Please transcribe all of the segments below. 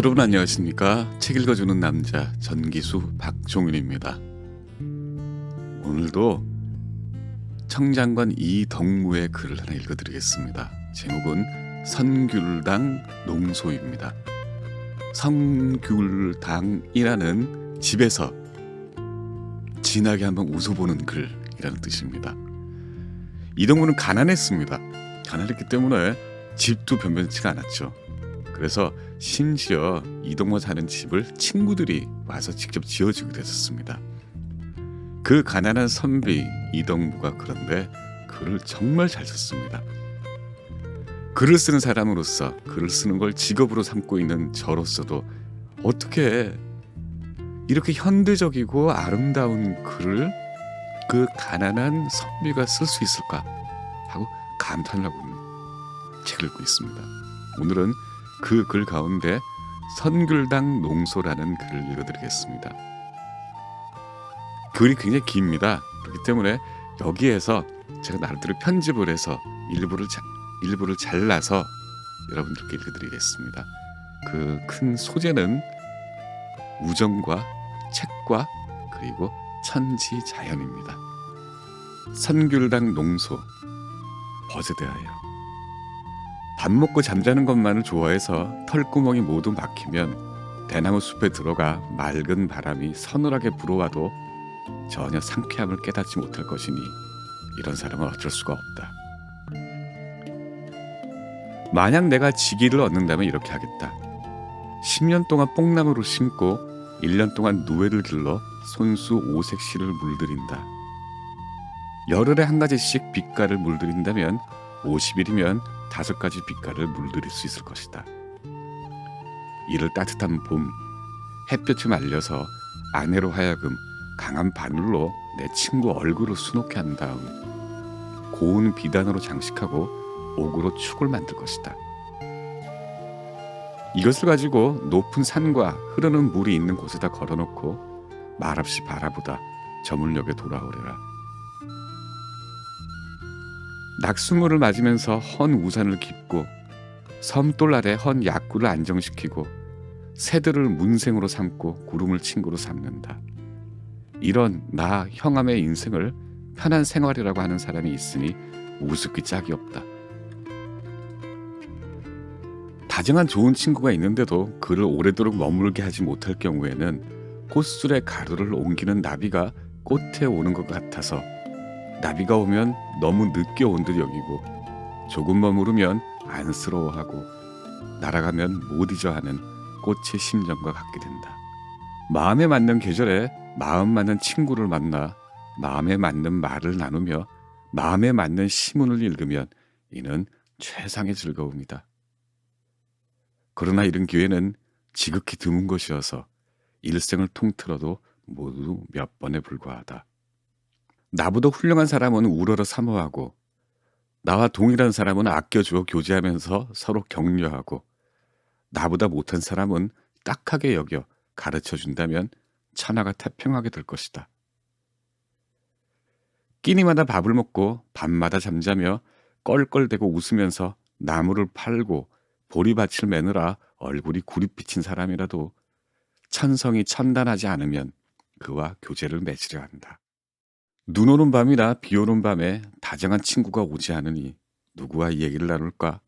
여러분 안녕하십니까? 책 읽어주는 남자 전기수 박종윤입니다. 오늘도 청장관 이덕무의 글을 하나 읽어드리겠습니다. 제목은 선귤당 농소입니다. 선귤당이라는 집에서 진하게 한번 웃어보는 글이라는 뜻입니다. 이덕무는 가난했습니다. 가난했기 때문에 집도 변변치가 않았죠. 그래서 심지어 이동무 사는 집을 친구들이 와서 직접 지어주기도 했었습니다. 그 가난한 선비 이동무가 그런데 글을 정말 잘 썼습니다. 글을 쓰는 사람으로서 글을 쓰는 걸 직업으로 삼고 있는 저로서도 어떻게 이렇게 현대적이고 아름다운 글을 그 가난한 선비가 쓸 수 있을까 하고 감탄을 하고 있는 책을 읽고 있습니다. 오늘은 그 글 가운데 선귤당 농소라는 글을 읽어드리겠습니다. 글이 굉장히 깁니다. 그렇기 때문에 여기에서 제가 나름대로 편집을 해서 일부를 잘라서 여러분들께 읽어드리겠습니다. 그 큰 소재는 우정과 책과 그리고 천지자연입니다. 선귤당 농소. 벗에 대하여. 밥 먹고 잠자는 것만을 좋아해서 털구멍이 모두 막히면 대나무 숲에 들어가 맑은 바람이 서늘하게 불어와도 전혀 상쾌함을 깨닫지 못할 것이니 이런 사람은 어쩔 수가 없다. 만약 내가 직위를 얻는다면 이렇게 하겠다. 10년 동안 뽕나무를 심고 1년 동안 누에를 길러 손수 오색씨를 물들인다. 열흘에 한 가지씩 빛깔을 물들인다면 50일이면 5가지 빛깔을 물들일 수 있을 것이다. 이를 따뜻한 봄, 햇볕에 말려서 아내로 하여금 강한 바늘로 내 친구 얼굴을 수놓게 한 다음 고운 비단으로 장식하고 옥으로 축을 만들 것이다. 이것을 가지고 높은 산과 흐르는 물이 있는 곳에다 걸어놓고 말없이 바라보다 저물녘에 돌아오리라. 낙수물을 맞으면서 헌 우산을 깁고 섬돌 아래 헌 약구를 안정시키고 새들을 문생으로 삼고 구름을 친구로 삼는다. 이런 나 형암의 인생을 편한 생활이라고 하는 사람이 있으니 우습기 짝이 없다. 다정한 좋은 친구가 있는데도 그를 오래도록 머물게 하지 못할 경우에는 꽃술의 가루를 옮기는 나비가 꽃에 오는 것 같아서 나비가 오면 너무 늦게 온 듯 여기고 조금 머무르면 안쓰러워하고 날아가면 못 잊어 하는 꽃의 심정과 같게 된다. 마음에 맞는 계절에 마음 맞는 친구를 만나 마음에 맞는 말을 나누며 마음에 맞는 시문을 읽으면 이는 최상의 즐거움이다. 그러나 이런 기회는 지극히 드문 것이어서 일생을 통틀어도 모두 몇 번에 불과하다. 나보다 훌륭한 사람은 우러러 사모하고 나와 동일한 사람은 아껴주어 교제하면서 서로 격려하고 나보다 못한 사람은 딱하게 여겨 가르쳐준다면 천하가 태평하게 될 것이다. 끼니마다 밥을 먹고 밤마다 잠자며 껄껄대고 웃으면서 나무를 팔고 보리밭을 매느라 얼굴이 구릿빛인 사람이라도 천성이 천단하지 않으면 그와 교제를 맺으려 한다. 눈 오는 밤이나 비 오는 밤에 다정한 친구가 오지 않으니 누구와 얘기를 나눌까?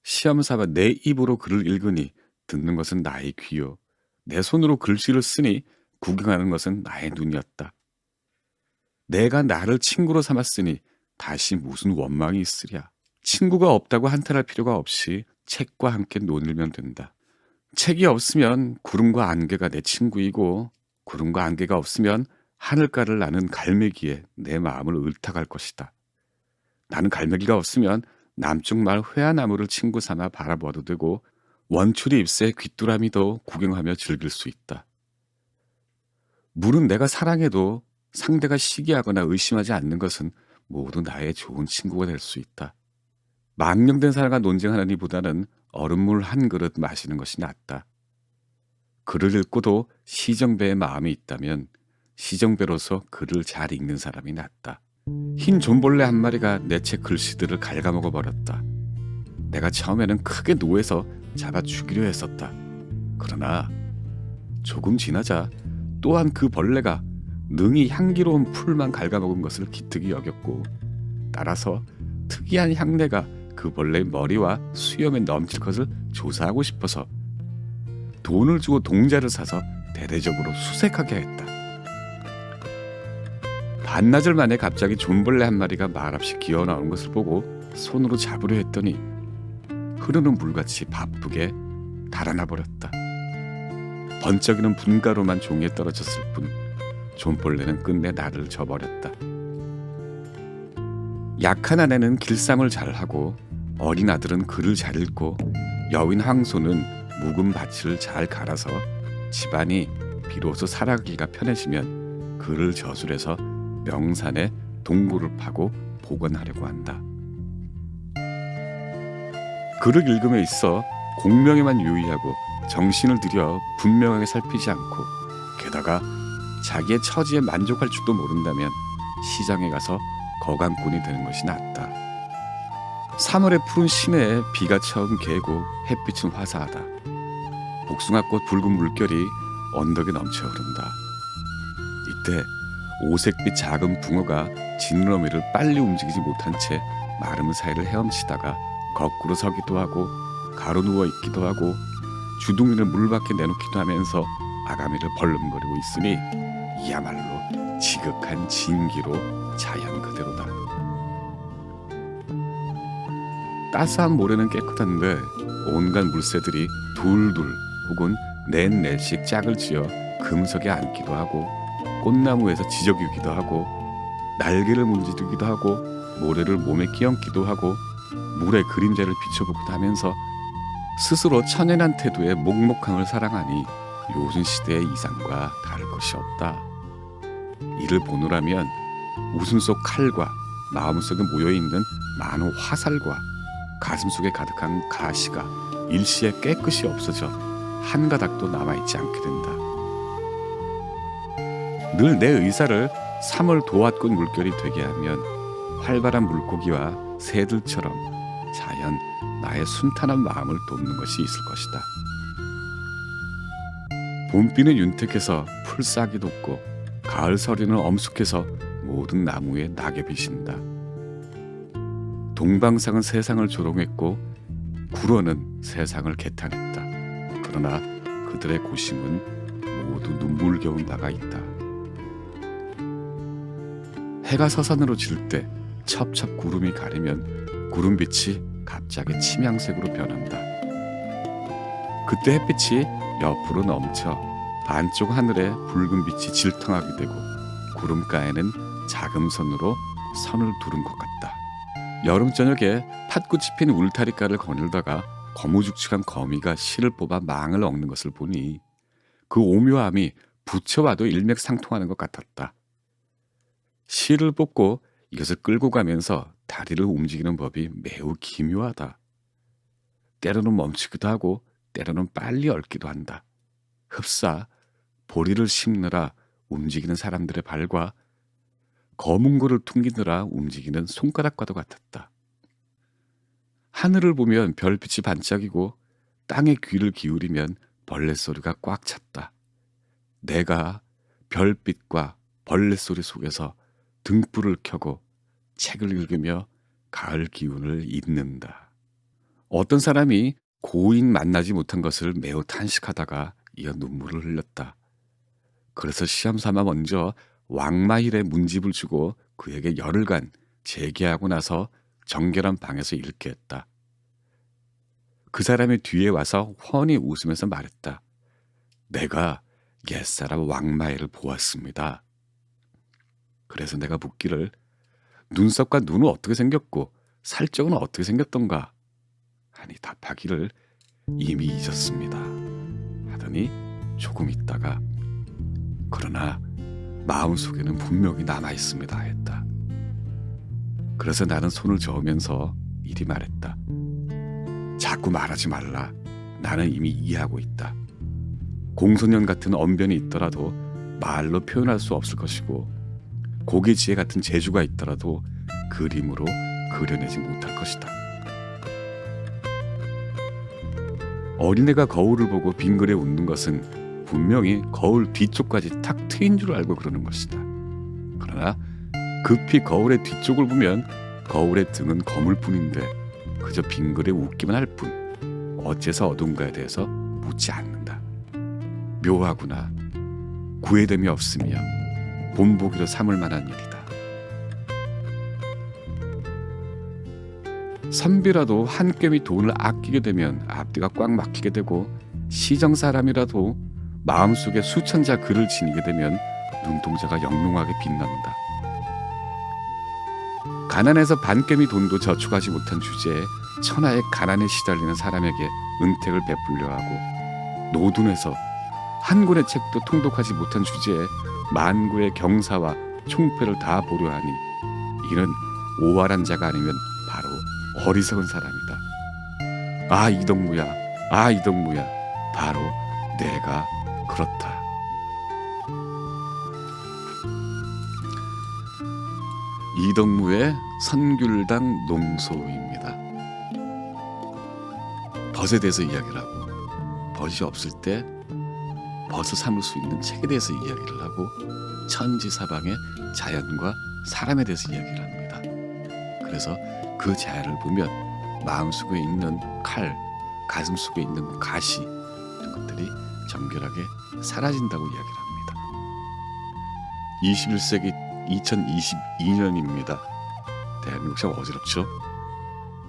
시험 삼아 내 입으로 글을 읽으니 듣는 것은 나의 귀요. 내 손으로 글씨를 쓰니 구경하는 것은 나의 눈이었다. 내가 나를 친구로 삼았으니 다시 무슨 원망이 있으랴. 친구가 없다고 한탄할 필요가 없이 책과 함께 논일면 된다. 책이 없으면 구름과 안개가 내 친구이고 구름과 안개가 없으면 하늘가를 나는 갈매기에 내 마음을 을탁할 것이다. 나는 갈매기가 없으면 남쪽 마을 회화나무를 친구 삼아 바라보아도 되고 원추리 잎새 귀뚜라미도 구경하며 즐길 수 있다. 물은 내가 사랑해도 상대가 시기하거나 의심하지 않는 것은 모두 나의 좋은 친구가 될 수 있다. 망령된 사람과 논쟁하느니보다는 얼음물 한 그릇 마시는 것이 낫다. 글을 읽고도 시정배의 마음이 있다면 시정배로서 글을 잘 읽는 사람이 낫다. 흰 존벌레 한 마리가 내 책 글씨들을 갉아먹어 버렸다. 내가 처음에는 크게 노해서 잡아 죽이려 했었다. 그러나 조금 지나자 또한 그 벌레가 능히 향기로운 풀만 갉아먹은 것을 기특히 여겼고, 따라서 특이한 향내가 그 벌레의 머리와 수염에 넘칠 것을 조사하고 싶어서 돈을 주고 동자를 사서 대대적으로 수색하게 했다. 반나절 만에 갑자기 존벌레 한 마리가 말없이 기어나오는 것을 보고 손으로 잡으려 했더니 흐르는 물같이 바쁘게 달아나 버렸다. 번쩍이는 분가로만 종이에 떨어졌을 뿐 존벌레는 끝내 나를 저버렸다. 약한 아내는 길상을 잘하고 어린 아들은 글을 잘 읽고 여인 황소는 묵은 밭을 잘 갈아서 집안이 비로소 살아가기가 편해지면 그를 저술해서 명산에 동굴을 파고 복원하려고 한다. 글을 읽음에 있어 공명에만 유의하고 정신을 들여 분명하게 살피지 않고 게다가 자기의 처지에 만족할 줄도 모른다면 시장에 가서 거강꾼이 되는 것이 낫다. 3월의 푸른 시내에 비가 처음 개고 햇빛은 화사하다. 복숭아꽃 붉은 물결이 언덕에 넘쳐 흐른다. 이때 오색빛 작은 붕어가 지느러미를 빨리 움직이지 못한 채 마름 사이를 헤엄치다가 거꾸로 서기도 하고 가로누워 있기도 하고 주둥이를 물 밖에 내놓기도 하면서 아가미를 벌름거리고 있으니 이야말로 지극한 진기로 자연 그대로다. 따스한 모래는 깨끗한데 온갖 물새들이 둘둘 혹은 넷넷씩 짝을 지어 금석에 앉기도 하고 꽃나무에서 지저귀기도 하고 날개를 문지르기도 하고 모래를 몸에 끼얹기도 하고 물의 그림자를 비춰보기도 하면서 스스로 천연한 태도의 목목함을 사랑하니 요즘 시대의 이상과 다를 것이 없다. 이를 보노라면 웃음 속 칼과 마음속에 모여있는 많은 화살과 가슴속에 가득한 가시가 일시에 깨끗이 없어져 한 가닥도 남아있지 않게 된다. 늘 내 의사를 3월 도화꽃 물결이 되게 하면 활발한 물고기와 새들처럼 자연 나의 순탄한 마음을 돕는 것이 있을 것이다. 봄비는 윤택해서 풀싹이 돋고 가을 서리는 엄숙해서 모든 나무에 낙엽이 신다. 동방상은 세상을 조롱했고 구러는 세상을 개탄했다. 그러나 그들의 고심은 모두 눈물겨운 바가 있다. 해가 서산으로 질 때 첩첩 구름이 가리면 구름빛이 갑자기 침향색으로 변한다. 그때 햇빛이 옆으로 넘쳐 반쪽 하늘에 붉은 빛이 질통하게 되고 구름가에는 자금선으로 선을 두른 것 같다. 여름 저녁에 팥꽃이 핀 울타리가를 거닐다가 거무죽죽한 거미가 실을 뽑아 망을 엉는 것을 보니 그 오묘함이 부처와도 일맥상통하는 것 같았다. 실을 뽑고 이것을 끌고 가면서 다리를 움직이는 법이 매우 기묘하다. 때로는 멈추기도 하고 때로는 빨리 얽기도 한다. 흡사 보리를 심느라 움직이는 사람들의 발과 거문고를 퉁기느라 움직이는 손가락과도 같았다. 하늘을 보면 별빛이 반짝이고 땅에 귀를 기울이면 벌레 소리가 꽉 찼다. 내가 별빛과 벌레 소리 속에서 등불을 켜고 책을 읽으며 가을 기운을 잇는다. 어떤 사람이 고인 만나지 못한 것을 매우 탄식하다가 이어 눈물을 흘렸다. 그래서 시험삼아 먼저 왕마힐의 문집을 주고 그에게 열흘간 재개하고 나서 정결한 방에서 읽게 했다. 그 사람이 뒤에 와서 훤히 웃으면서 말했다. 내가 옛사람 왕마힐을 보았습니다. 그래서 내가 묻기를 눈썹과 눈은 어떻게 생겼고 살적은 어떻게 생겼던가 하니 답하기를 이미 잊었습니다 하더니 조금 있다가 그러나 마음속에는 분명히 남아있습니다 했다. 그래서 나는 손을 저으면서 이리 말했다. 자꾸 말하지 말라. 나는 이미 이해하고 있다. 공소년 같은 언변이 있더라도 말로 표현할 수 없을 것이고 고개지혜 같은 재주가 있더라도 그림으로 그려내지 못할 것이다. 어린애가 거울을 보고 빙그레 웃는 것은 분명히 거울 뒤쪽까지 탁 트인 줄 알고 그러는 것이다. 그러나 급히 거울의 뒤쪽을 보면 거울의 등은 거물 뿐인데 그저 빙그레 웃기만 할 뿐 어째서 어두운가에 대해서 묻지 않는다. 묘하구나. 구애됨이 없으며 본보기로 삼을 만한 일이다. 선비라도 한 꼘이 돈을 아끼게 되면 앞뒤가 꽉 막히게 되고 시정 사람이라도 마음속에 수천자 글을 지니게 되면 눈동자가 영롱하게 빛납니다. 가난해서 반꼘이 돈도 저축하지 못한 주제에 천하의 가난에 시달리는 사람에게 은택을 베풀려 하고 노둔해서 한 권의 책도 통독하지 못한 주제에 만구의 경사와 총패를 다 보려 하니 이는 오활한 자가 아니면 바로 어리석은 사람이다. 아 이덕무야, 아 이덕무야, 바로 내가 그렇다. 이덕무의 선귤당 농소입니다. 벗에 대해서 이야기를 하고 벗이 없을 때 벗을 삼을 수 있는 책에 대해서 이야기를 하고 천지사방의 자연과 사람에 대해서 이야기를 합니다. 그래서 그 자연을 보면 마음속에 있는 칼, 가슴속에 있는 가시 이런 것들이 정결하게 사라진다고 이야기를 합니다. 21세기 2022년입니다. 대한민국 참 어지럽죠?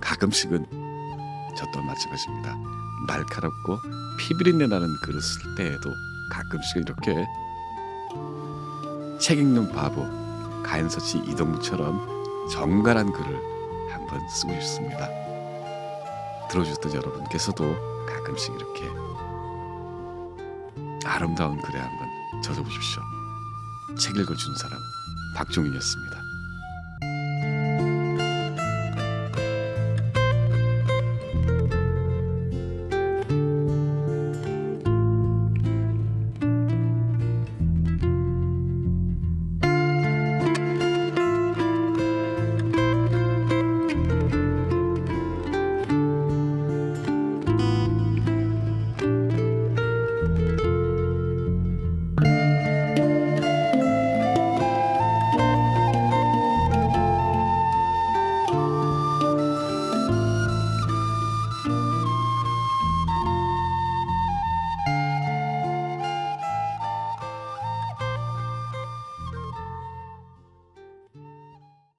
가끔씩은 저 또한 마찬가지입니다. 날카롭고 피비린내 나는 글을 쓸 때에도 가끔씩은 이렇게 책 읽는 바보 가인서치 이덕무처럼 정갈한 글을 한번 쓰고 싶습니다. 들어주셨던 여러분께서도 가끔씩 이렇게 아름다운 글에 한번 젖어보십시오. 책 읽어준 사람 박종인이었습니다.